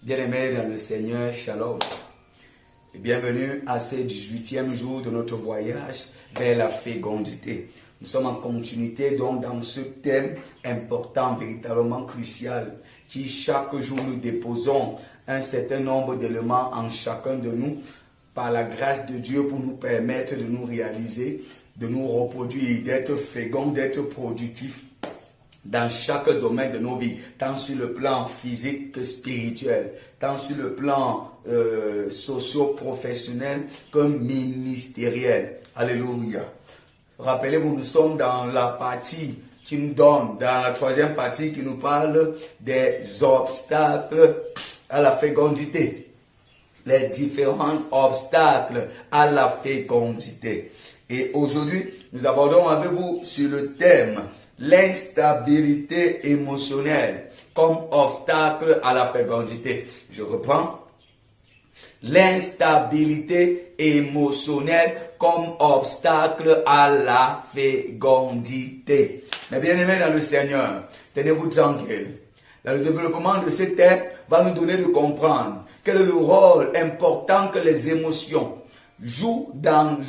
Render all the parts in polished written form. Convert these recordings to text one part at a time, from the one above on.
Bien-aimés dans le Seigneur, Shalom. Et bienvenue à ce 18e jour de notre voyage vers la fécondité. Nous sommes en continuité donc dans ce thème important, véritablement crucial, qui chaque jour nous déposons un certain nombre d'éléments en chacun de nous par la grâce de Dieu pour nous permettre de nous réaliser, de nous reproduire, d'être féconds, d'être productifs dans chaque domaine de nos vies, tant sur le plan physique que spirituel, tant sur le plan socio-professionnel que ministériel. Alléluia. Rappelez-vous, nous sommes dans la partie qui nous donne, dans la troisième partie qui nous parle des obstacles à la fécondité. Les différents obstacles à la fécondité. Et aujourd'hui, nous abordons avec vous sur le thème l'instabilité émotionnelle comme obstacle à la fécondité. Je reprends. L'instabilité émotionnelle comme obstacle à la fécondité. Mais bien aimés dans le Seigneur, tenez-vous tranquille. Le développement de ce thème va nous donner de comprendre quel est le rôle important que les émotions jouent dans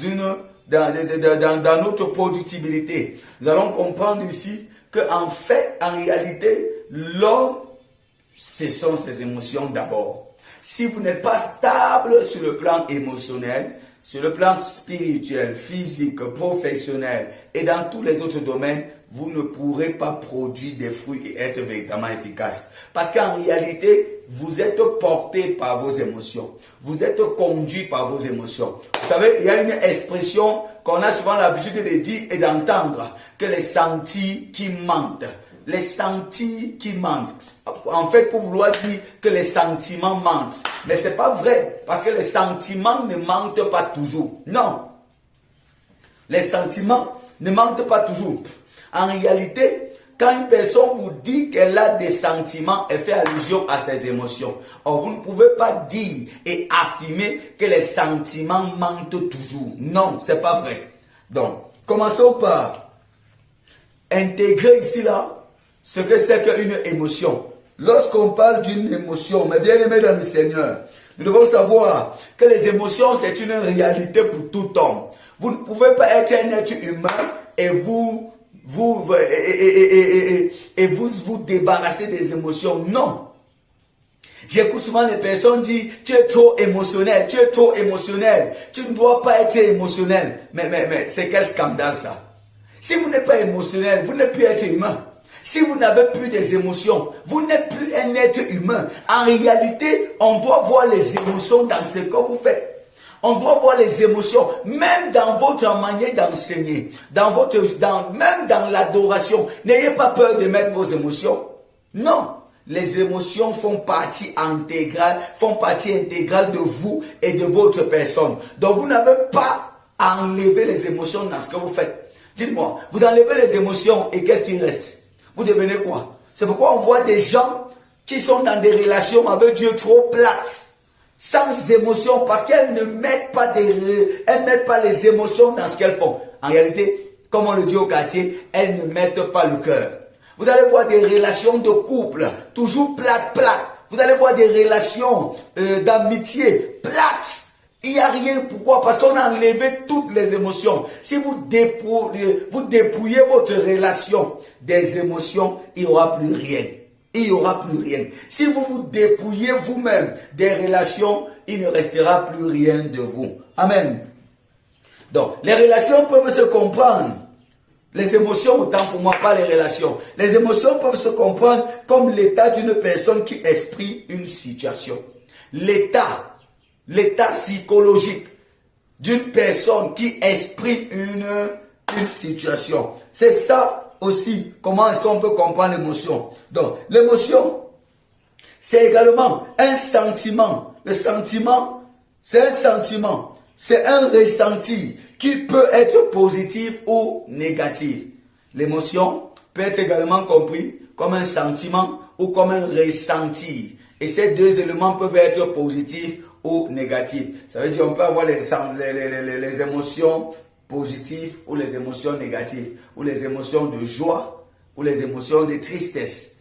notre productivité. Nous allons comprendre ici qu'en fait, en réalité, l'homme, ce sont ses émotions d'abord. Si vous n'êtes pas stable sur le plan émotionnel, sur le plan spirituel, physique, professionnel et dans tous les autres domaines, vous ne pourrez pas produire des fruits et être véritablement efficace. Parce qu'en réalité, vous êtes porté par vos émotions. Vous êtes conduit par vos émotions. Vous savez, il y a une expression qu'on a souvent l'habitude de dire et d'entendre, que les sentis qui mentent. Les sentis qui mentent. En fait, pour vouloir dire que les sentiments mentent. Mais ce n'est pas vrai, parce que les sentiments ne mentent pas toujours. Non. Les sentiments ne mentent pas toujours. En réalité, quand une personne vous dit qu'elle a des sentiments, elle fait allusion à ses émotions. Or, vous ne pouvez pas dire et affirmer que les sentiments mentent toujours. Non, ce n'est pas vrai. Donc, commençons par intégrer ici là ce que c'est qu'une émotion. Lorsqu'on parle d'une émotion, mes bien-aimés dans le Seigneur, nous devons savoir que les émotions, c'est une réalité pour tout homme. Vous ne pouvez pas être un être humain et vous débarrasser des émotions. Non. J'écoute souvent les personnes dire, tu es trop émotionnel, tu es trop émotionnel, tu ne dois pas être émotionnel. Mais c'est quel scandale ça? Si vous n'êtes pas émotionnel, vous n'êtes plus être humain. Si vous n'avez plus des émotions, vous n'êtes plus un être humain. En réalité, on doit voir les émotions dans ce que vous faites. On doit voir les émotions, même dans votre manière d'enseigner, même dans l'adoration. N'ayez pas peur de mettre vos émotions. Non, les émotions font partie intégrale de vous et de votre personne. Donc vous n'avez pas à enlever les émotions dans ce que vous faites. Dites-moi, vous enlevez les émotions et qu'est-ce qui reste? Vous devenez quoi? C'est pourquoi on voit des gens qui sont dans des relations avec Dieu trop plates, sans émotion, parce qu'elles ne mettent pas les émotions dans ce qu'elles font. En réalité, comme on le dit au quartier, elles ne mettent pas le cœur. Vous allez voir des relations de couple, toujours plates. Vous allez voir des relations d'amitié plates. Il n'y a rien. Pourquoi? Parce qu'on a enlevé toutes les émotions. Si vous dépouillez votre relation des émotions, il n'y aura plus rien. Il n'y aura plus rien. Si vous vous dépouillez vous-même des relations, il ne restera plus rien de vous. Amen. Donc, les relations peuvent se comprendre. Les émotions, autant pour moi, pas les relations. Les émotions peuvent se comprendre comme l'état d'une personne qui exprime une situation. L'état psychologique d'une personne qui exprime une situation. C'est ça aussi, comment est-ce qu'on peut comprendre l'émotion. Donc, l'émotion, c'est également un sentiment. Le sentiment, c'est un sentiment. C'est un ressenti qui peut être positif ou négatif. L'émotion peut être également compris comme un sentiment ou comme un ressenti. Et ces deux éléments peuvent être positifs ou négatifs. Ça veut dire qu'on peut avoir les émotions positives ou les émotions négatives, ou les émotions de joie ou les émotions de tristesse.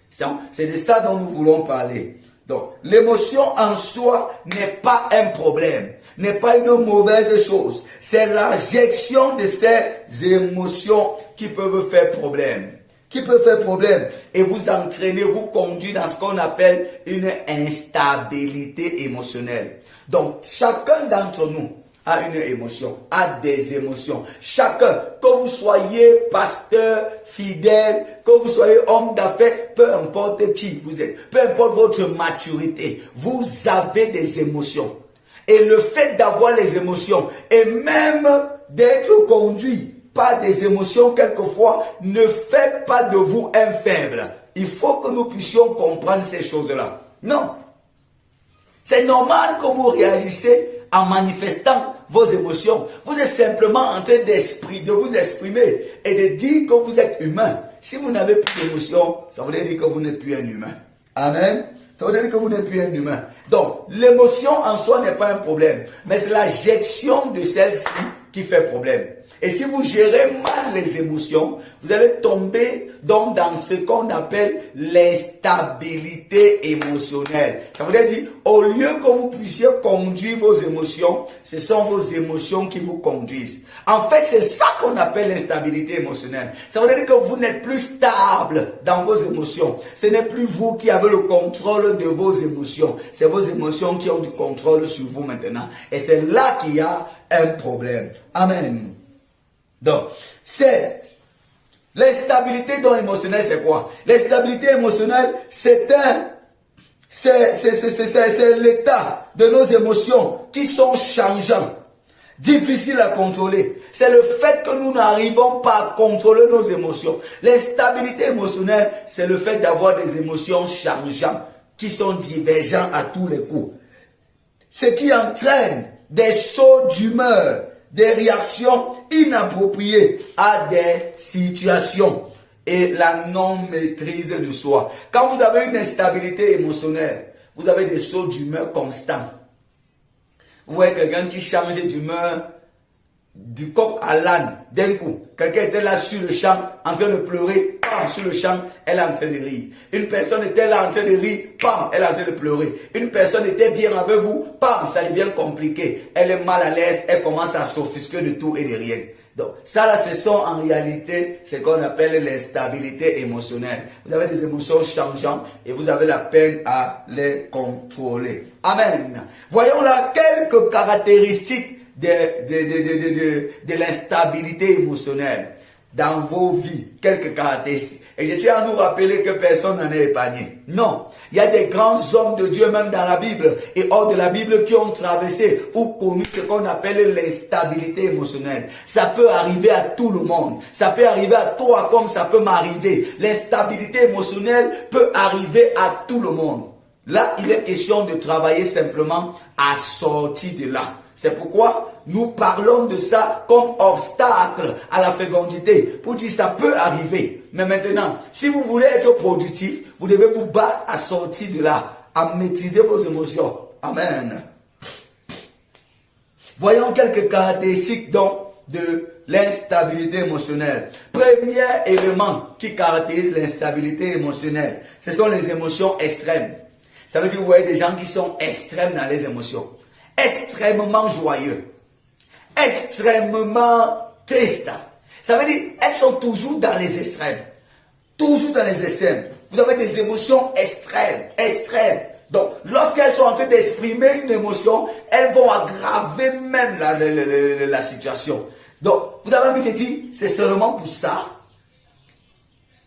C'est de ça dont nous voulons parler. Donc, l'émotion en soi n'est pas un problème, n'est pas une mauvaise chose. C'est la gestion de ces émotions qui peuvent faire problème. Qui peut faire problème et vous entraîner, vous conduire dans ce qu'on appelle une instabilité émotionnelle. Donc, chacun d'entre nous a une émotion, a des émotions. Chacun, que vous soyez pasteur, fidèle, que vous soyez homme d'affaires, peu importe qui vous êtes, peu importe votre maturité, vous avez des émotions. Et le fait d'avoir les émotions et même d'être conduit par des émotions quelquefois ne fait pas de vous un faible. Il faut que nous puissions comprendre ces choses-là. Non. C'est normal que vous réagissez en manifestant vos émotions. Vous êtes simplement en train de vous exprimer et de dire que vous êtes humain. Si vous n'avez plus d'émotions, ça veut dire que vous n'êtes plus un humain. Amen. Ça veut dire que vous n'êtes plus un humain. Donc, l'émotion en soi n'est pas un problème, mais c'est la gestion de celle-ci qui fait problème. Et si vous gérez mal les émotions, vous allez tomber dans ce qu'on appelle l'instabilité émotionnelle. Ça veut dire, au lieu que vous puissiez conduire vos émotions, ce sont vos émotions qui vous conduisent. En fait, c'est ça qu'on appelle l'instabilité émotionnelle. Ça veut dire que vous n'êtes plus stable dans vos émotions. Ce n'est plus vous qui avez le contrôle de vos émotions. C'est vos émotions qui ont du contrôle sur vous maintenant. Et c'est là qu'il y a un problème. Amen. Donc, c'est l'instabilité émotionnelle, c'est quoi? L'instabilité émotionnelle, c'est l'état de nos émotions qui sont changeants, difficiles à contrôler. C'est le fait que nous n'arrivons pas à contrôler nos émotions. L'instabilité émotionnelle, c'est le fait d'avoir des émotions changeantes qui sont divergentes à tous les coups. Ce qui entraîne des sauts d'humeur, des réactions inappropriées à des situations et la non-maîtrise de soi. Quand vous avez une instabilité émotionnelle, vous avez des sauts d'humeur constants. Vous voyez quelqu'un qui change d'humeur du coq à l'âne d'un coup. Quelqu'un était là sur le champ en train de pleurer, pam, sur le champ, elle est en train de rire. Une personne était là en train de rire, pam, elle est en train de pleurer. Une personne était bien avec vous, pam, ça devient compliqué. Elle est mal à l'aise, elle commence à s'offusquer de tout et de rien. Donc, ça là, ce sont en réalité ce qu'on appelle l'instabilité émotionnelle. Vous avez des émotions changeantes et vous avez la peine à les contrôler. Amen. Voyons là quelques caractéristiques de l'instabilité émotionnelle dans vos vies, quelques caractéristiques. Et je tiens à nous rappeler que personne n'en est épargné. Non, il y a des grands hommes de Dieu même dans la Bible et hors de la Bible qui ont traversé ou connu ce qu'on appelle l'instabilité émotionnelle. Ça peut arriver à tout le monde. Ça peut arriver à toi comme ça peut m'arriver. L'instabilité émotionnelle peut arriver à tout le monde. Là, il est question de travailler simplement à sortir de là. C'est pourquoi nous parlons de ça comme obstacle à la fécondité. Pour dire ça peut arriver. Mais maintenant, si vous voulez être productif, vous devez vous battre à sortir de là, à maîtriser vos émotions. Amen. Voyons quelques caractéristiques donc de l'instabilité émotionnelle. Premier élément qui caractérise l'instabilité émotionnelle, ce sont les émotions extrêmes. Ça veut dire que vous voyez des gens qui sont extrêmes dans les émotions. Extrêmement joyeux, extrêmement tristes. Ça veut dire elles sont toujours dans les extrêmes. Toujours dans les extrêmes. Vous avez des émotions extrêmes. Donc, lorsqu'elles sont en train d'exprimer une émotion, elles vont aggraver même la situation. Donc, vous avez envie de dire, c'est seulement pour ça.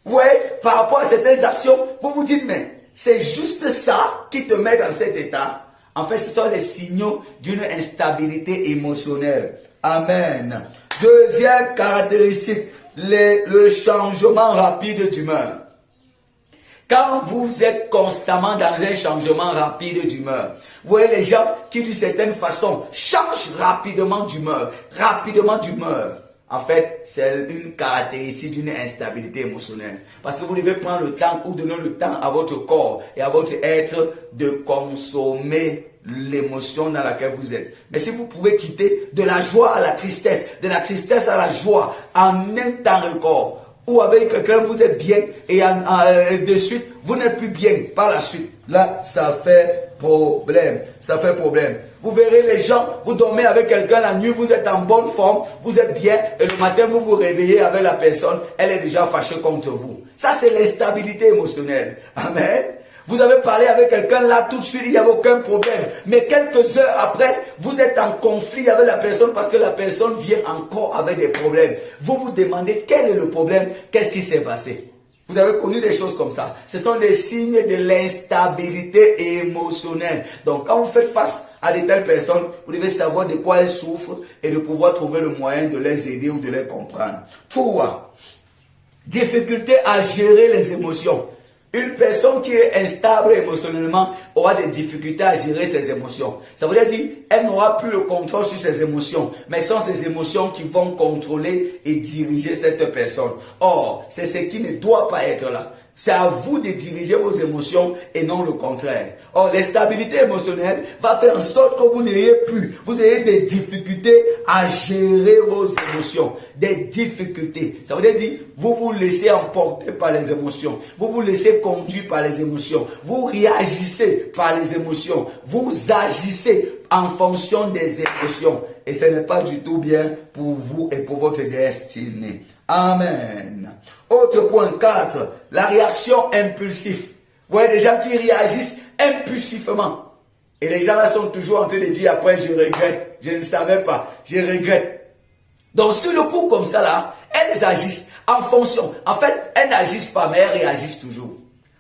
Oui, par rapport à certaines actions, vous vous dites, mais c'est juste ça qui te met dans cet état. En fait, ce sont les signaux d'une instabilité émotionnelle. Amen. Deuxième caractéristique, le changement rapide d'humeur. Quand vous êtes constamment dans un changement rapide d'humeur, vous voyez les gens qui d'une certaine façon changent rapidement d'humeur. En fait, c'est une caractéristique d'une instabilité émotionnelle. Parce que vous devez prendre le temps ou donner le temps à votre corps et à votre être de consommer l'émotion dans laquelle vous êtes. Mais si vous pouvez quitter de la joie à la tristesse, de la tristesse à la joie en un temps record, ou avec quelqu'un vous êtes bien et de suite vous n'êtes plus bien par la suite. là, ça fait problème. Ça fait problème. Vous verrez les gens, vous dormez avec quelqu'un la nuit, vous êtes en bonne forme, vous êtes bien, et le matin, vous vous réveillez avec la personne, elle est déjà fâchée contre vous. Ça, c'est l'instabilité émotionnelle. Amen. Vous avez parlé avec quelqu'un là, tout de suite, il n'y avait aucun problème. Mais quelques heures après, vous êtes en conflit avec la personne parce que la personne vient encore avec des problèmes. Vous vous demandez quel est le problème, qu'est-ce qui s'est passé. Vous avez connu des choses comme ça. Ce sont des signes de l'instabilité émotionnelle. Donc, quand vous faites face à de telles personnes, vous devez savoir de quoi elles souffrent et de pouvoir trouver le moyen de les aider ou de les comprendre. 3. Difficulté à gérer les émotions. Une personne qui est instable émotionnellement aura des difficultés à gérer ses émotions. Ça veut dire qu'elle n'aura plus le contrôle sur ses émotions, mais ce sont ses émotions qui vont contrôler et diriger cette personne. Or, c'est ce qui ne doit pas être là. C'est à vous de diriger vos émotions et non le contraire. Or, l'instabilité émotionnelle va faire en sorte que vous ayez des difficultés à gérer vos émotions. Des difficultés. Ça veut dire, vous vous laissez emporter par les émotions. Vous vous laissez conduire par les émotions. Vous réagissez par les émotions. Vous agissez en fonction des émotions. Et ce n'est pas du tout bien pour vous et pour votre destinée. Amen. Autre point 4, la réaction impulsive. Vous voyez des gens qui réagissent impulsivement. Et les gens là sont toujours en train de dire après, je regrette, je ne savais pas, je regrette. Donc sur le coup comme ça là, elles agissent en fonction. En fait, elles n'agissent pas, mais elles réagissent toujours.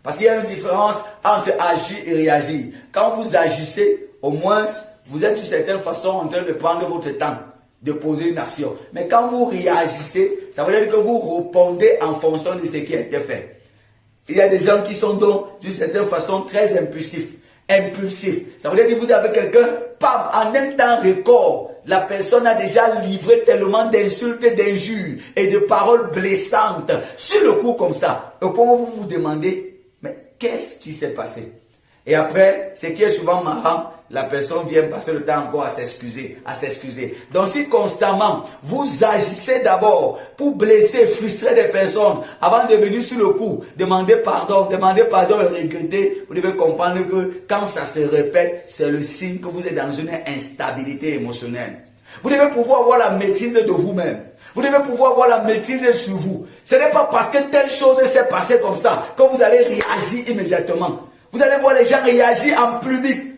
Parce qu'il y a une différence entre agir et réagir. Quand vous agissez, au moins, vous êtes d'une certaine façon en train de prendre votre temps, de poser une action. Mais quand vous réagissez, ça veut dire que vous répondez en fonction de ce qui a été fait. Il y a des gens qui sont donc d'une certaine façon très impulsifs. Ça veut dire que vous avez quelqu'un, en un temps record, la personne a déjà livré tellement d'insultes, d'injures et de paroles blessantes sur le coup comme ça. Au point où vous vous demandez, mais qu'est-ce qui s'est passé? Et après, ce qui est souvent marrant, la personne vient passer le temps encore à s'excuser. Donc si constamment, vous agissez d'abord pour blesser, frustrer des personnes, avant de venir sur le coup, demander pardon et regretter, vous devez comprendre que quand ça se répète, c'est le signe que vous êtes dans une instabilité émotionnelle. Vous devez pouvoir avoir la maîtrise de vous-même. Vous devez pouvoir avoir la maîtrise sur vous. Ce n'est pas parce que telle chose s'est passée comme ça que vous allez réagir immédiatement. Vous allez voir les gens réagir en public,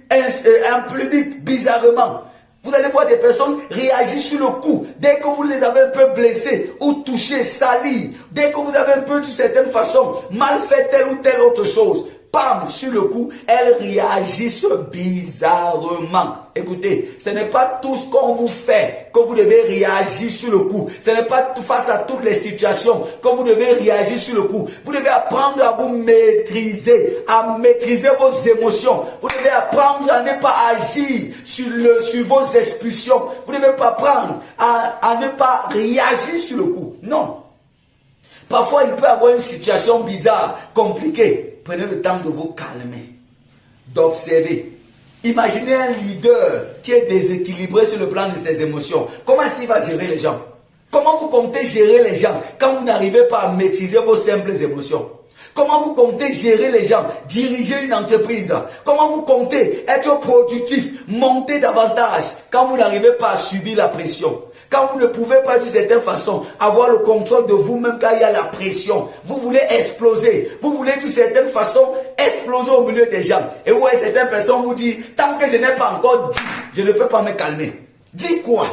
bizarrement. Vous allez voir des personnes réagir sur le coup. Dès que vous les avez un peu blessés ou touchés, salis, dès que vous avez un peu d'une certaine façon mal fait telle ou telle autre chose, pam, sur le coup, elles réagissent bizarrement. Écoutez, ce n'est pas tout ce qu'on vous fait que vous devez réagir sur le coup. Ce n'est pas face à toutes les situations que vous devez réagir sur le coup. Vous devez apprendre à vous maîtriser, à maîtriser vos émotions. Vous devez apprendre à ne pas agir sur vos expulsions. Vous devez pas apprendre à ne pas réagir sur le coup. Non. Parfois, il peut y avoir une situation bizarre, compliquée. Prenez le temps de vous calmer, d'observer. Imaginez un leader qui est déséquilibré sur le plan de ses émotions. Comment est-ce qu'il va gérer les gens? Comment vous comptez gérer les gens quand vous n'arrivez pas à maîtriser vos simples émotions? Comment vous comptez gérer les gens, diriger une entreprise? Comment vous comptez être productif, monter davantage quand vous n'arrivez pas à subir la pression? Quand vous ne pouvez pas d'une certaine façon avoir le contrôle de vous-même quand il y a la pression, vous voulez exploser, vous voulez d'une certaine façon exploser au milieu des gens. Et ouais, certaines personnes vous disent, tant que je n'ai pas encore dit, je ne peux pas me calmer. Dis quoi?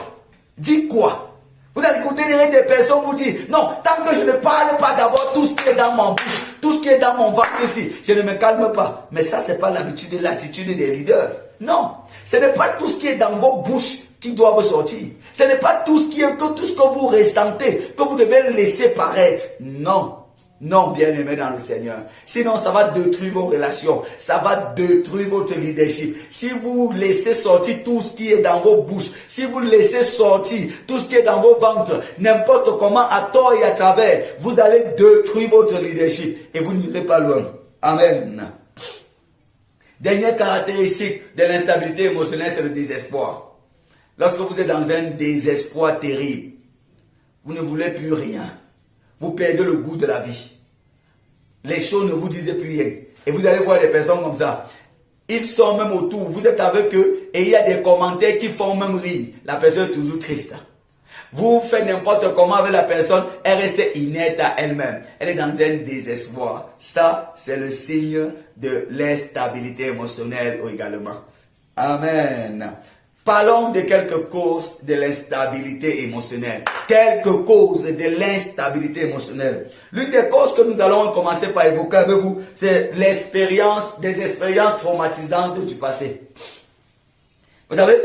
Dis quoi? Vous allez écouter des personnes vous dire, non, tant que je ne parle pas d'abord tout ce qui est dans mon bouche, tout ce qui est dans mon ventre ici, je ne me calme pas. Mais ça, ce n'est pas l'habitude et l'attitude des leaders. Non, ce n'est pas tout ce qui est dans vos bouches qui doivent sortir. Ce n'est pas tout ce que vous ressentez que vous devez laisser paraître. Non. Non, bien-aimé dans le Seigneur. Sinon, ça va détruire vos relations. Ça va détruire votre leadership. Si vous laissez sortir tout ce qui est dans vos bouches, si vous laissez sortir tout ce qui est dans vos ventres, n'importe comment, à tort et à travers, vous allez détruire votre leadership et vous n'irez pas loin. Amen. Dernière caractéristique de l'instabilité émotionnelle, c'est le désespoir. Lorsque vous êtes dans un désespoir terrible, vous ne voulez plus rien. Vous perdez le goût de la vie. Les choses ne vous disent plus rien. Et vous allez voir des personnes comme ça. Ils sont même autour, vous êtes avec eux et il y a des commentaires qui font même rire. La personne est toujours triste. Vous faites n'importe comment avec la personne, elle reste inerte à elle-même. Elle est dans un désespoir. Ça, c'est le signe de l'instabilité émotionnelle également. Amen. Parlons de quelques causes de l'instabilité émotionnelle. Quelques causes de l'instabilité émotionnelle. L'une des causes que nous allons commencer par évoquer avec vous, c'est des expériences traumatisantes du passé. Vous savez,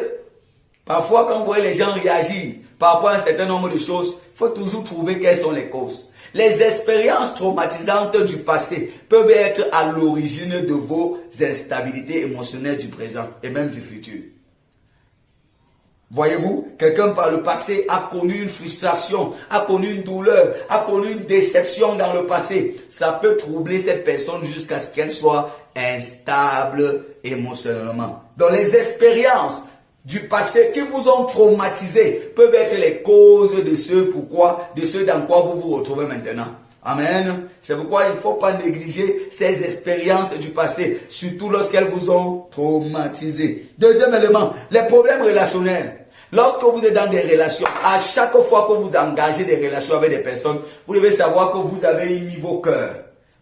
parfois quand vous voyez les gens réagir par rapport à un certain nombre de choses, il faut toujours trouver quelles sont les causes. Les expériences traumatisantes du passé peuvent être à l'origine de vos instabilités émotionnelles du présent et même du futur. Voyez-vous, quelqu'un par le passé a connu une frustration, a connu une douleur, a connu une déception dans le passé. Ça peut troubler cette personne jusqu'à ce qu'elle soit instable émotionnellement. Donc les expériences du passé qui vous ont traumatisé peuvent être les causes de ce dans quoi vous vous retrouvez maintenant. Amen. C'est pourquoi il ne faut pas négliger ces expériences du passé, surtout lorsqu'elles vous ont traumatisé. Deuxième élément, les problèmes relationnels. Lorsque vous êtes dans des relations, à chaque fois que vous engagez des relations avec des personnes, vous devez savoir que vous avez mis vos cœurs.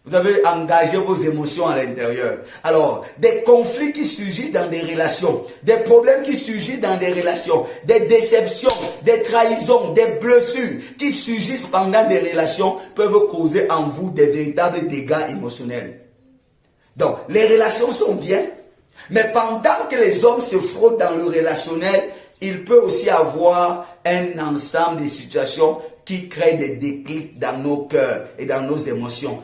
Vous avez engagé vos émotions à l'intérieur. Alors, des conflits qui surgissent dans des relations, des problèmes qui surgissent dans des relations, des déceptions, des trahisons, des blessures qui surgissent pendant des relations peuvent causer en vous des véritables dégâts émotionnels. Donc, les relations sont bien, mais pendant que les hommes se frottent dans le relationnel, il peut aussi avoir un ensemble de situations qui créent des déclics dans nos cœurs et dans nos émotions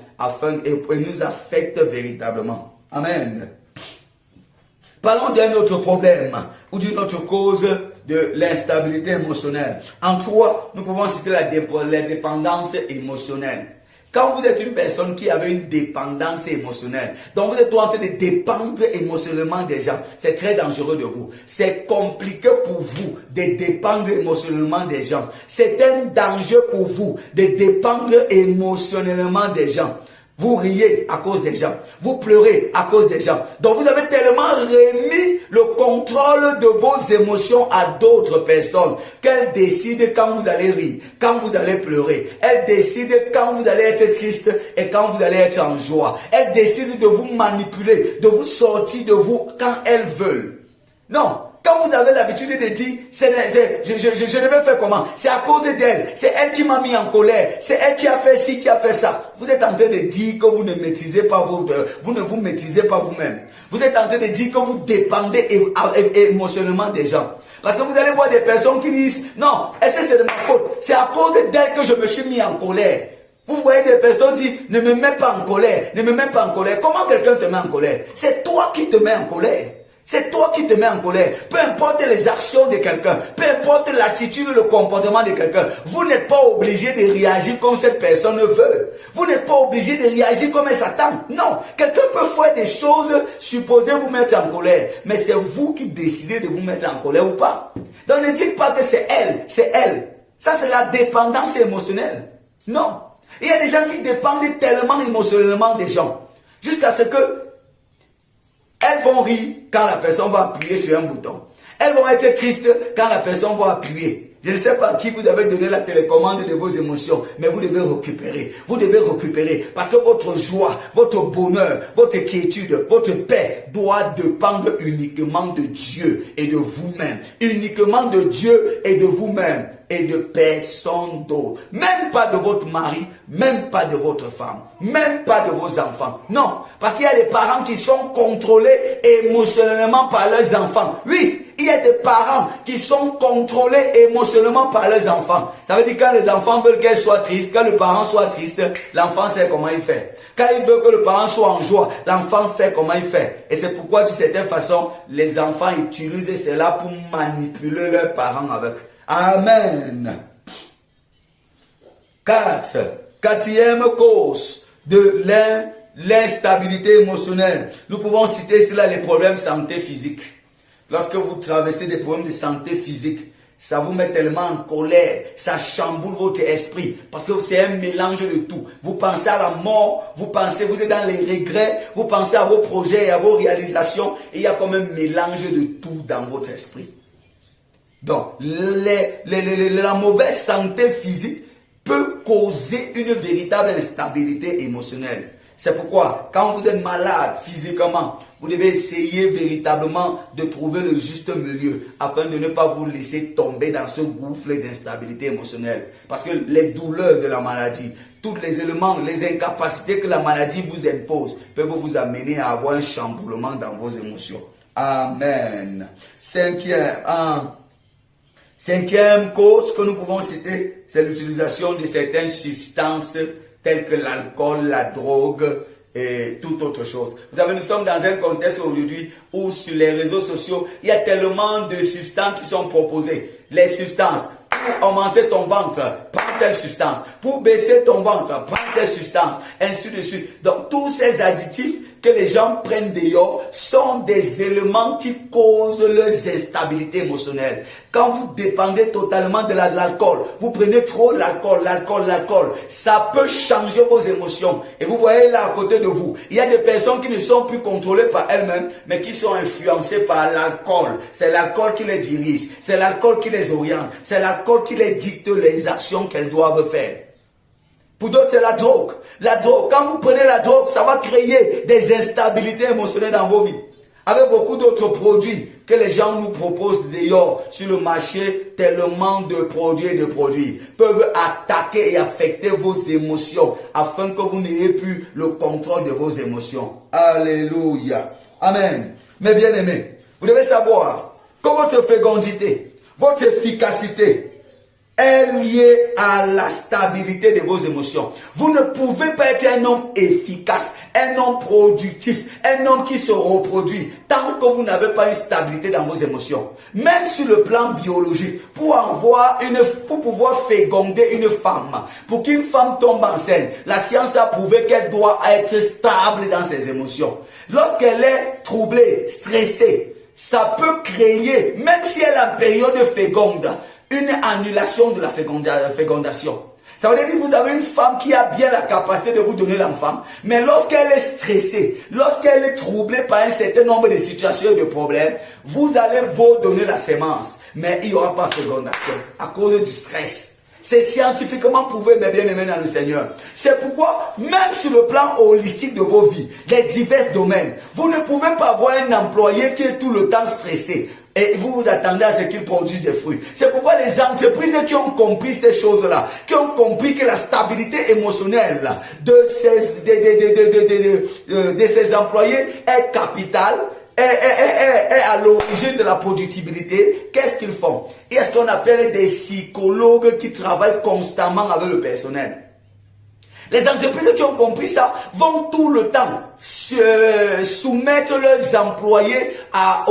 et nous affectent véritablement. Amen. Parlons d'un autre problème ou d'une autre cause de l'instabilité émotionnelle. En trois, nous pouvons citer la dépendance émotionnelle. Quand vous êtes une personne qui avait une dépendance émotionnelle, donc vous êtes en train de dépendre émotionnellement des gens, c'est très dangereux de vous. C'est compliqué pour vous de dépendre émotionnellement des gens. C'est un danger pour vous de dépendre émotionnellement des gens. Vous riez à cause des gens. Vous pleurez à cause des gens. Donc vous avez tellement remis le contrôle de vos émotions à d'autres personnes qu'elles décident quand vous allez rire, quand vous allez pleurer. Elles décident quand vous allez être triste et quand vous allez être en joie. Elles décident de vous manipuler, de vous sortir de vous quand elles veulent. Non. Quand vous avez l'habitude de dire, je devais faire comment? C'est à cause d'elle. C'est elle qui m'a mis en colère. C'est elle qui a fait ci, qui a fait ça. Vous êtes en train de dire que vous ne maîtrisez pas vous ne vous maîtrisez pas vous-même. Vous êtes en train de dire que vous dépendez émotionnellement des gens. Parce que vous allez voir des personnes qui disent, non, est-ce que c'est de ma faute? C'est à cause d'elle que je me suis mis en colère. Vous voyez des personnes dire, ne me mets pas en colère, ne me mets pas en colère. Comment quelqu'un te met en colère? C'est toi qui te mets en colère. C'est toi qui te mets en colère. Peu importe les actions de quelqu'un, peu importe l'attitude, le comportement de quelqu'un, vous n'êtes pas obligé de réagir comme cette personne veut. Vous n'êtes pas obligé de réagir comme elle s'attend. Non, quelqu'un peut faire des choses supposées vous mettre en colère, mais c'est vous qui décidez de vous mettre en colère ou pas. Donc ne dites pas que c'est elle, c'est elle. Ça c'est la dépendance émotionnelle. Non. Il y a des gens qui dépendent tellement émotionnellement des gens, jusqu'à ce que elles vont rire quand la personne va appuyer sur un bouton. Elles vont être tristes quand la personne va appuyer. Je ne sais pas qui vous avez donné la télécommande de vos émotions, mais vous devez récupérer. Vous devez récupérer parce que votre joie, votre bonheur, votre quiétude, votre paix doit dépendre uniquement de Dieu et de vous-même. Uniquement de Dieu et de vous-même et de personne d'autre. Même pas de votre mari, même pas de votre femme, même pas de vos enfants. Non, parce qu'il y a des parents qui sont contrôlés émotionnellement par leurs enfants. Oui, il y a des parents qui sont contrôlés émotionnellement par leurs enfants. Ça veut dire quand les enfants veulent qu'elles soient tristes, quand le parent soit triste, l'enfant sait comment il fait. Quand il veut que le parent soit en joie, l'enfant fait comment il fait. Et c'est pourquoi d'une certaine façon, les enfants utilisent cela pour manipuler leurs parents avec. Amen. Quatrième cause de l'instabilité émotionnelle. Nous pouvons citer cela les problèmes de santé physique. Lorsque vous traversez des problèmes de santé physique, Ça vous met tellement en colère, ça chamboule votre esprit parce que c'est un mélange de tout. Vous pensez à la mort, vous êtes dans les regrets, vous pensez à vos projets et à vos réalisations et il y a comme un mélange de tout dans votre esprit. Donc, la mauvaise santé physique peut causer une véritable instabilité émotionnelle. C'est pourquoi, quand vous êtes malade physiquement, vous devez essayer véritablement de trouver le juste milieu afin de ne pas vous laisser tomber dans ce gouffre d'instabilité émotionnelle. Parce que les douleurs de la maladie, tous les éléments, les incapacités que la maladie vous impose peuvent vous amener à avoir un chamboulement dans vos émotions. Amen. Cinquième cause que nous pouvons citer, c'est l'utilisation de certaines substances telles que l'alcool, la drogue et toute autre chose. Vous savez, nous sommes dans un contexte aujourd'hui où sur les réseaux sociaux, il y a tellement de substances qui sont proposées. Les substances, pour augmenter ton ventre, prends telle substance. Pour baisser ton ventre, prends telle substance. Ainsi de suite. Donc, tous ces additifs que les gens prennent dehors sont des éléments qui causent leurs instabilités émotionnelles. Quand vous dépendez totalement de l'alcool, vous prenez trop l'alcool, ça peut changer vos émotions. Et vous voyez là à côté de vous, il y a des personnes qui ne sont plus contrôlées par elles-mêmes, mais qui sont influencées par l'alcool. C'est l'alcool qui les dirige, c'est l'alcool qui les oriente, c'est l'alcool qui les dicte les actions qu'elles doivent faire. Pour d'autres, c'est la drogue. La drogue, quand vous prenez la drogue, ça va créer des instabilités émotionnelles dans vos vies. Avec beaucoup d'autres produits que les gens nous proposent dehors sur le marché, tellement de produits peuvent attaquer et affecter vos émotions afin que vous n'ayez plus le contrôle de vos émotions. Alléluia. Amen. Mes bien-aimés, vous devez savoir que votre fécondité, votre efficacité est liée à la stabilité de vos émotions. Vous ne pouvez pas être un homme efficace, un homme productif, un homme qui se reproduit tant que vous n'avez pas une stabilité dans vos émotions. Même sur le plan biologique, pour pouvoir féconder une femme, pour qu'une femme tombe enceinte, la science a prouvé qu'elle doit être stable dans ses émotions. Lorsqu'elle est troublée, stressée, ça peut créer, même si elle est en période féconde, une annulation de la fécondation. Ça veut dire que vous avez une femme qui a bien la capacité de vous donner l'enfant, mais lorsqu'elle est stressée, lorsqu'elle est troublée par un certain nombre de situations et de problèmes, vous allez beau donner la sémence, mais il n'y aura pas fécondation à cause du stress. C'est scientifiquement prouvé, mes bien-aimés dans le Seigneur. C'est pourquoi, même sur le plan holistique de vos vies, les divers domaines, vous ne pouvez pas avoir un employé qui est tout le temps stressé. Et vous vous attendez à ce qu'ils produisent des fruits. C'est pourquoi les entreprises qui ont compris ces choses-là, qui ont compris que la stabilité émotionnelle de ces employés est capitale, est à l'origine de la productivité, qu'est-ce qu'ils font? Il y a ce qu'on appelle des psychologues qui travaillent constamment avec le personnel. Les entreprises qui ont compris ça vont tout le temps soumettre leurs employés à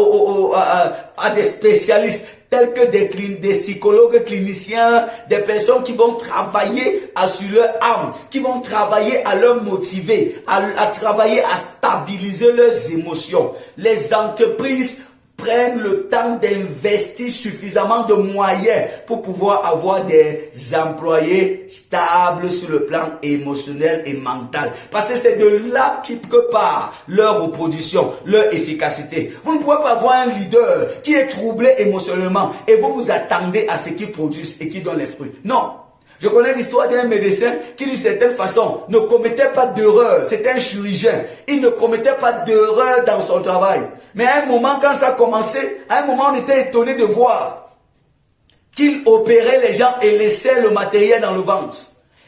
des spécialistes tels que des psychologues cliniciens, des personnes qui vont travailler sur leur âme, qui vont travailler à leur motiver, à travailler à stabiliser leurs émotions. Les entreprises prennent le temps d'investir suffisamment de moyens pour pouvoir avoir des employés stables sur le plan émotionnel et mental. Parce que c'est de là que part leur reproduction, leur efficacité. Vous ne pouvez pas avoir un leader qui est troublé émotionnellement et vous vous attendez à ce qu'il produise et qu'il donne les fruits. Non. Je connais l'histoire d'un médecin qui, d'une certaine façon, ne commettait pas d'erreur. C'était un chirurgien. Il ne commettait pas d'erreur dans son travail. Mais à un moment, quand ça a commencé, à un moment, on était étonné de voir qu'il opérait les gens et laissait le matériel dans le ventre.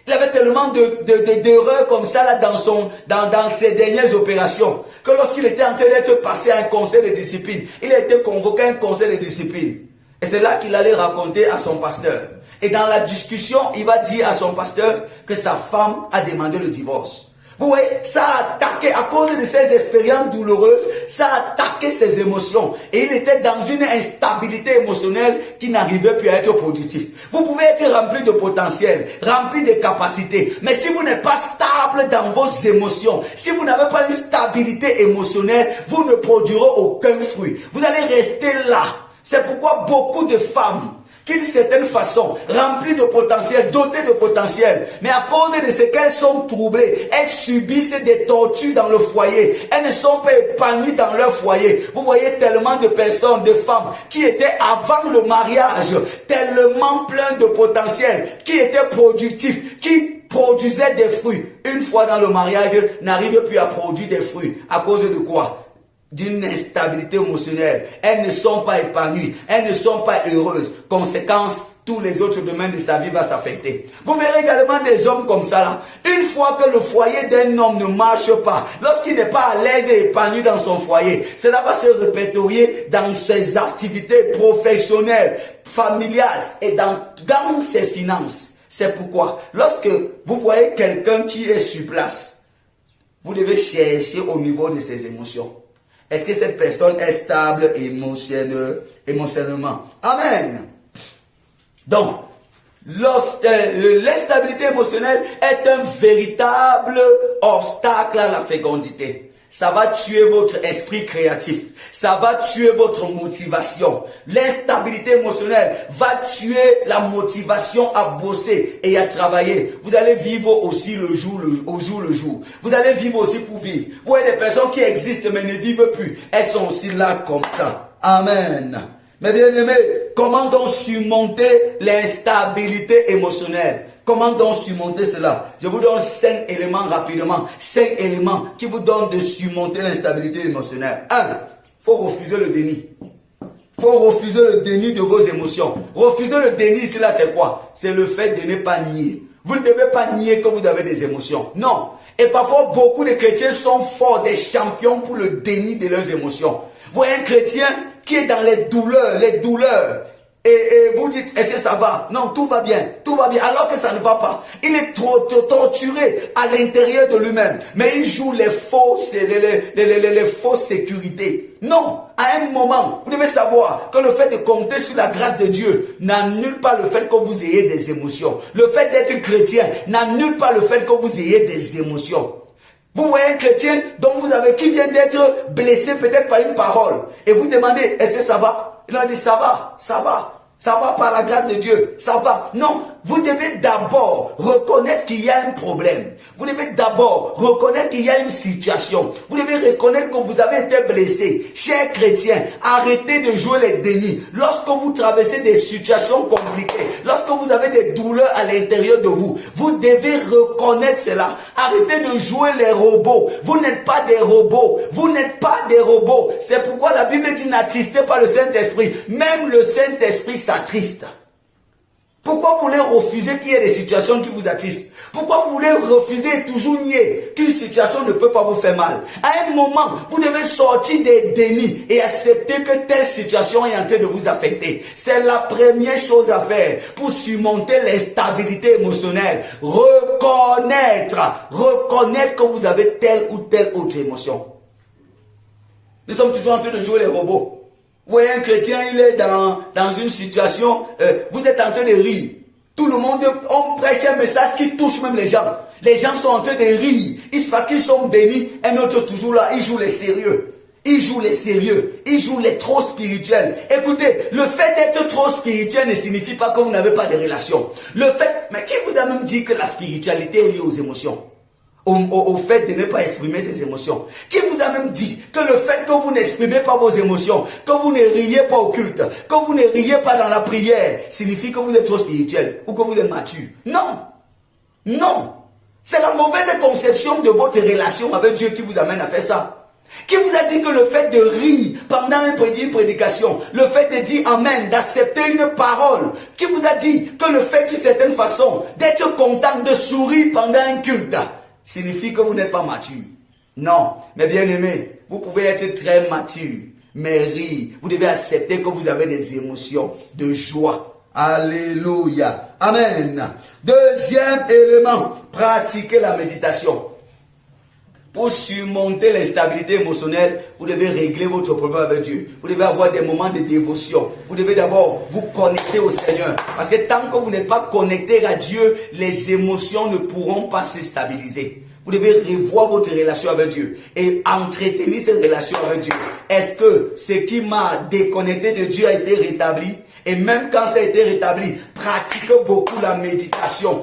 Il avait tellement d'erreurs comme ça là dans ses dernières opérations que lorsqu'il était en train d'être passé à un conseil de discipline, il a été convoqué à un conseil de discipline. Et c'est là qu'il allait raconter à son pasteur. Et dans la discussion, il va dire à son pasteur que sa femme a demandé le divorce. Vous voyez, ça a attaqué, à cause de ces expériences douloureuses, ça a attaqué ses émotions. Et il était dans une instabilité émotionnelle qui n'arrivait plus à être productif. Vous pouvez être rempli de potentiel, rempli de capacités. Mais si vous n'êtes pas stable dans vos émotions, si vous n'avez pas une stabilité émotionnelle, vous ne produirez aucun fruit. Vous allez rester là. C'est pourquoi beaucoup de femmes qui d'une certaine façon, remplies de potentiel, dotées de potentiel, mais à cause de ce qu'elles sont troublées, elles subissent des tortures dans le foyer, elles ne sont pas épanouies dans leur foyer. Vous voyez tellement de personnes, de femmes, qui étaient avant le mariage, tellement pleines de potentiel, qui étaient productifs, qui produisaient des fruits. Une fois dans le mariage, n'arrivent plus à produire des fruits. À cause de quoi? D'une instabilité émotionnelle. Elles ne sont pas épanouies. Elles ne sont pas heureuses. Conséquence, tous les autres domaines de sa vie vont s'affecter. Vous verrez également des hommes comme ça là. Une fois que le foyer d'un homme ne marche pas, lorsqu'il n'est pas à l'aise et épanoui dans son foyer, cela va se répertorier dans ses activités professionnelles, familiales et dans ses finances. C'est pourquoi, lorsque vous voyez quelqu'un qui est sur place, vous devez chercher au niveau de ses émotions. Est-ce que cette personne est stable émotionnellement? Amen. Donc, l'instabilité émotionnelle est un véritable obstacle à la fécondité. Ça va tuer votre esprit créatif. Ça va tuer votre motivation. L'instabilité émotionnelle va tuer la motivation à bosser et à travailler. Vous allez vivre aussi le jour le jour. Vous allez vivre aussi pour vivre. Vous voyez des personnes qui existent mais ne vivent plus. Elles sont aussi là comme ça. Amen. Mais bien aimés, comment donc surmonter l'instabilité émotionnelle? Comment donc surmonter cela? Je vous donne 5 éléments rapidement. 5 éléments qui vous donnent de surmonter l'instabilité émotionnelle. 1. Il faut refuser le déni. Il faut refuser le déni de vos émotions. Refuser le déni, cela c'est quoi? C'est le fait de ne pas nier. Vous ne devez pas nier que vous avez des émotions. Non. Et parfois, beaucoup de chrétiens sont forts, des champions pour le déni de leurs émotions. Vous voyez un chrétien qui est dans les douleurs. Et vous dites, est-ce que ça va? Non, tout va bien, alors que ça ne va pas. Il est trop torturé à l'intérieur de lui-même. Mais il joue les fausses sécurités. Non, à un moment, vous devez savoir que le fait de compter sur la grâce de Dieu n'annule pas le fait que vous ayez des émotions. Le fait d'être chrétien n'annule pas le fait que vous ayez des émotions. Vous voyez un chrétien qui vient d'être blessé peut-être par une parole. Et vous demandez, est-ce que ça va? Il a dit, ça va par la grâce de Dieu, ça va. Non, vous devez d'abord reconnaître qu'il y a un problème. Vous devez d'abord reconnaître qu'il y a une situation. Vous devez reconnaître que vous avez été blessé. Chers chrétiens, arrêtez de jouer les dénis. Lorsque vous traversez des situations compliquées, lorsque vous avez des douleurs à l'intérieur de vous, vous devez reconnaître cela. Arrêtez de jouer les robots. Vous n'êtes pas des robots. Vous n'êtes pas des robots. C'est pourquoi la Bible dit n'attristez pas le Saint-Esprit. Même le Saint-Esprit s'attriste. Pourquoi vous voulez refuser qu'il y ait des situations qui vous attristent? Pourquoi vous voulez refuser et toujours nier qu'une situation ne peut pas vous faire mal? À un moment, vous devez sortir des dénis et accepter que telle situation est en train de vous affecter. C'est la première chose à faire pour surmonter l'instabilité émotionnelle. Reconnaître que vous avez telle ou telle autre émotion. Nous sommes toujours en train de jouer les robots. Vous voyez un chrétien, il est dans une situation, vous êtes en train de rire. Tout le monde, on prêche un message qui touche même les gens. Les gens sont en train de rire. Parce qu'ils sont bénis, un autre toujours là, il joue les sérieux. Il joue les trop spirituels. Écoutez, le fait d'être trop spirituel ne signifie pas que vous n'avez pas de relation. Mais qui vous a même dit que la spiritualité est liée aux émotions? Au fait de ne pas exprimer ses émotions. Qui vous a même dit que le fait que vous n'exprimez pas vos émotions, que vous ne riez pas au culte, que vous ne riez pas dans la prière, signifie que vous êtes trop spirituel ou que vous êtes mature? Non. C'est la mauvaise conception de votre relation avec Dieu qui vous amène à faire ça. Qui vous a dit que le fait de rire pendant une prédication, le fait de dire Amen, d'accepter une parole, qui vous a dit que le fait d'une certaine façon d'être content, de sourire pendant un culte, signifie que vous n'êtes pas mature? Non, mais bien aimé, vous pouvez être très mature, mais rire. Vous devez accepter que vous avez des émotions de joie. Alléluia. Amen. Deuxième élément, pratiquez la méditation. Pour surmonter l'instabilité émotionnelle, vous devez régler votre problème avec Dieu. Vous devez avoir des moments de dévotion. Vous devez d'abord vous connecter au Seigneur. Parce que tant que vous n'êtes pas connecté à Dieu, les émotions ne pourront pas se stabiliser. Vous devez revoir votre relation avec Dieu et entretenir cette relation avec Dieu. Est-ce que ce qui m'a déconnecté de Dieu a été rétabli? Et même quand ça a été rétabli, pratiquez beaucoup la méditation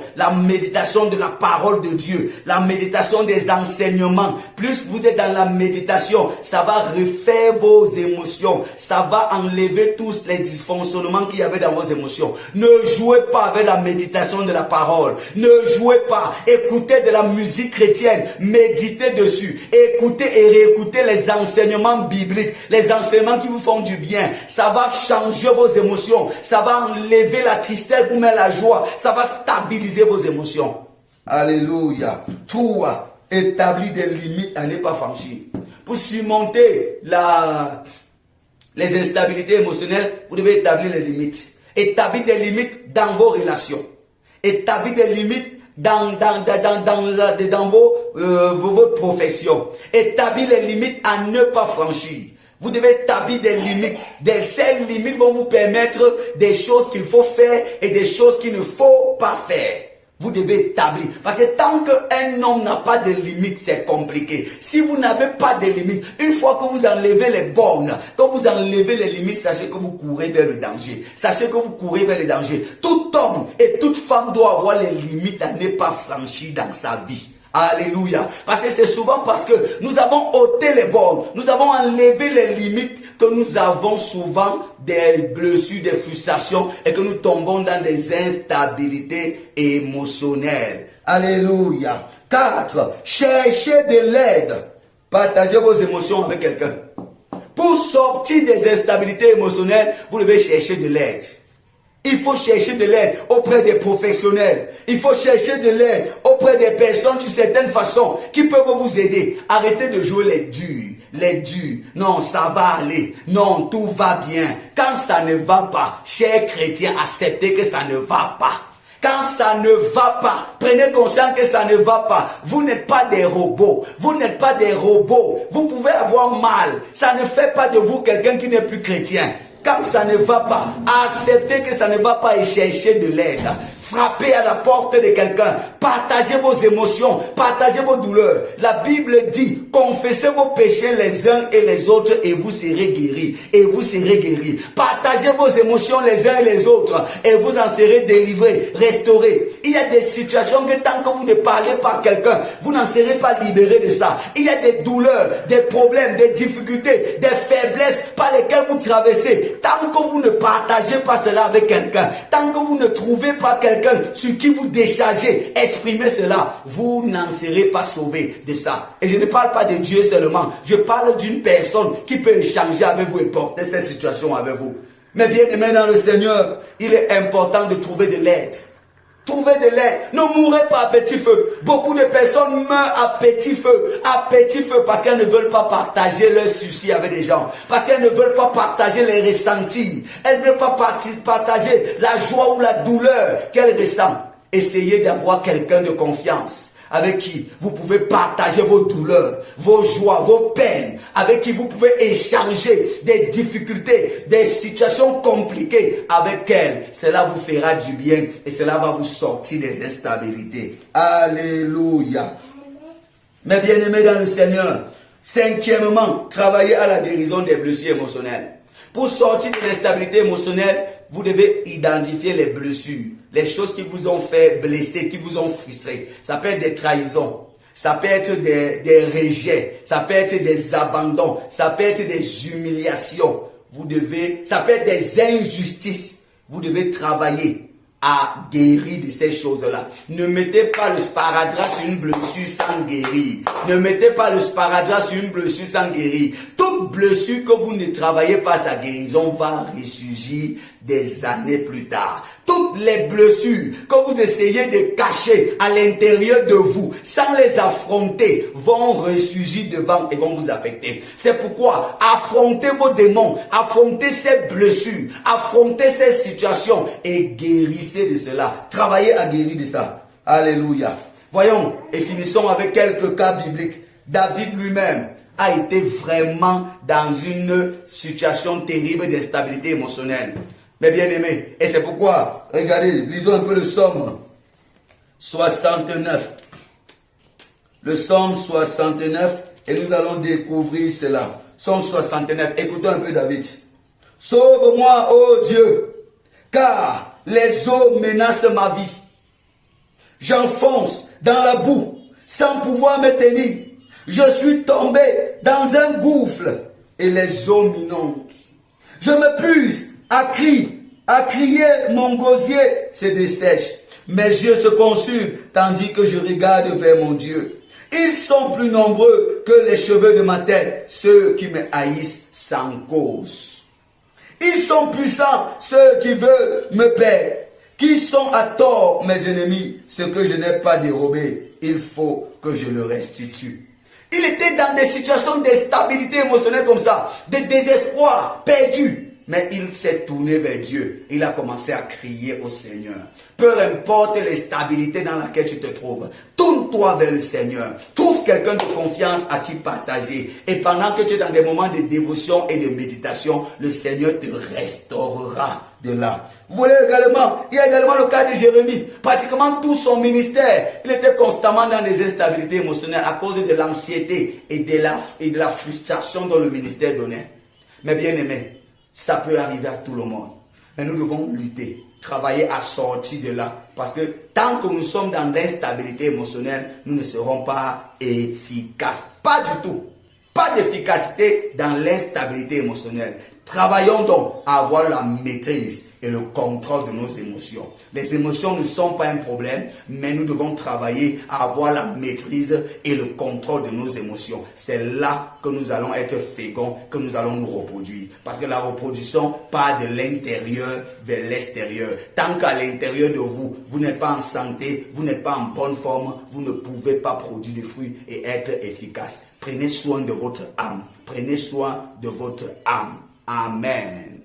de la parole de Dieu, la méditation des enseignements. Plus vous êtes dans la méditation, ça va refaire vos émotions, ça va enlever tous les dysfonctionnements qu'il y avait dans vos émotions. Ne jouez pas avec la méditation de la parole, ne jouez pas, écoutez de la musique chrétienne, méditez dessus, écoutez et réécoutez les enseignements bibliques, les enseignements qui vous font du bien. Ça va changer vos émotions. Ça va enlever la tristesse, vous mettre la joie. Ça va stabiliser vos émotions. Alléluia. Toi, établis des limites à ne pas franchir. Pour surmonter les instabilités émotionnelles, vous devez établir les limites. Établir des limites dans vos relations. Établir des limites dans votre profession. Établir les limites à ne pas franchir. Vous devez établir des limites. Ces limites vont vous permettre des choses qu'il faut faire et des choses qu'il ne faut pas faire. Vous devez établir. Parce que tant qu'un homme n'a pas de limites, c'est compliqué. Si vous n'avez pas de limites, une fois que vous enlevez les bornes, quand vous enlevez les limites, sachez que vous courez vers le danger. Sachez que vous courez vers le danger. Tout homme et toute femme doit avoir les limites à ne pas franchir dans sa vie. Alléluia. Parce que c'est souvent parce que nous avons ôté les bornes, nous avons enlevé les limites que nous avons souvent des blessures, des frustrations et que nous tombons dans des instabilités émotionnelles. Alléluia. 4. Cherchez de l'aide. Partagez vos émotions avec quelqu'un. Pour sortir des instabilités émotionnelles, vous devez chercher de l'aide. Il faut chercher de l'aide auprès des professionnels. Il faut chercher de l'aide auprès des personnes d'une certaine façon qui peuvent vous aider. Arrêtez de jouer les durs. Les durs. Non, ça va aller. Non, tout va bien. Quand ça ne va pas, chers chrétiens, acceptez que ça ne va pas. Quand ça ne va pas, prenez conscience que ça ne va pas. Vous n'êtes pas des robots. Vous n'êtes pas des robots. Vous pouvez avoir mal. Ça ne fait pas de vous quelqu'un qui n'est plus chrétien. Quand ça ne va pas, acceptez que ça ne va pas et cherchez de l'aide. Frappez à la porte de quelqu'un. Partagez vos émotions. Partagez vos douleurs. La Bible dit, confessez vos péchés les uns et les autres et vous serez guéris. Et vous serez guéris. Partagez vos émotions les uns et les autres et vous en serez délivrés, restaurés. Il y a des situations que tant que vous ne parlez pas à quelqu'un, vous n'en serez pas libérés de ça. Il y a des douleurs, des problèmes, des difficultés, des faiblesses par lesquelles vous traversez. Tant que vous ne partagez pas cela avec quelqu'un, tant que vous ne trouvez pas quelqu'un sur qui vous déchargez, exprimez cela, vous n'en serez pas sauvé de ça. Et je ne parle pas de Dieu seulement, je parle d'une personne qui peut échanger avec vous et porter cette situation avec vous. Mais bien aimé dans le Seigneur, il est important de trouver de l'aide. Trouvez de l'aide. Ne mourrez pas à petit feu. Beaucoup de personnes meurent à petit feu parce qu'elles ne veulent pas partager leurs soucis avec des gens. Parce qu'elles ne veulent pas partager les ressentis. Elles ne veulent pas partager la joie ou la douleur qu'elles ressentent. Essayez d'avoir quelqu'un de confiance avec qui vous pouvez partager vos douleurs, vos joies, vos peines, avec qui vous pouvez échanger des difficultés, des situations compliquées avec elle. Cela vous fera du bien et cela va vous sortir des instabilités. Alléluia. Mes bien-aimés dans le Seigneur, cinquièmement, travaillez à la guérison des blessures émotionnelles. Pour sortir de l'instabilité émotionnelle, vous devez identifier les blessures, les choses qui vous ont fait blesser, qui vous ont frustré. Ça peut être des trahisons, ça peut être des rejets, ça peut être des abandons, ça peut être des humiliations. Ça peut être des injustices. Vous devez travailler à guérir de ces choses-là. Ne mettez pas le sparadrap sur une blessure sans guérir. Ne mettez pas le sparadrap sur une blessure sans guérir. Toute blessure que vous ne travaillez pas sa guérison va ressurgir des années plus tard. Toutes les blessures que vous essayez de cacher à l'intérieur de vous, sans les affronter, vont ressurgir devant et vont vous affecter. C'est pourquoi affrontez vos démons, affrontez ces blessures, affrontez ces situations et guérissez de cela. Travaillez à guérir de ça. Alléluia. Voyons et finissons avec quelques cas bibliques. David lui-même a été vraiment dans une situation terrible d'instabilité émotionnelle. Mais bien aimé, et c'est pourquoi, regardez, lisons un peu le psaume 69. le psaume 69 et nous allons découvrir cela. Psaume 69, écoutons un peu David. Sauve-moi, ô Dieu, car les eaux menacent ma vie. J'enfonce dans la boue sans pouvoir me tenir. Je suis tombé dans un gouffre et les eaux m'inondent. Je me puise à crier, mon gosier se dessèche. Mes yeux se consument tandis que je regarde vers mon Dieu. Ils sont plus nombreux que les cheveux de ma tête, ceux qui me haïssent sans cause. Ils sont puissants, ceux qui veulent me perdre. Qui sont à tort mes ennemis, ce que je n'ai pas dérobé, il faut que je le restitue. Il était dans des situations d'instabilité émotionnelle comme ça, de désespoir, perdu. Mais il s'est tourné vers Dieu. Il a commencé à crier au Seigneur. Peu importe l'instabilité dans laquelle tu te trouves, tourne-toi vers le Seigneur. Trouve quelqu'un de confiance à qui partager. Et pendant que tu es dans des moments de dévotion et de méditation, le Seigneur te restaurera de là. Vous voyez également, il y a également le cas de Jérémie. Pratiquement tout son ministère, il était constamment dans des instabilités émotionnelles à cause de l'anxiété et de la frustration dont le ministère donnait. Mais bien aimé, ça peut arriver à tout le monde. Mais nous devons lutter, travailler à sortir de là. Parce que tant que nous sommes dans l'instabilité émotionnelle, nous ne serons pas efficaces. Pas du tout. Pas d'efficacité dans l'instabilité émotionnelle. Travaillons donc à avoir la maîtrise et le contrôle de nos émotions. Les émotions ne sont pas un problème, mais nous devons travailler à avoir la maîtrise et le contrôle de nos émotions. C'est là que nous allons être féconds, que nous allons nous reproduire. Parce que la reproduction part de l'intérieur vers l'extérieur. Tant qu'à l'intérieur de vous, vous n'êtes pas en santé, vous n'êtes pas en bonne forme, vous ne pouvez pas produire de fruits et être efficace. Prenez soin de votre âme. Prenez soin de votre âme. Amen.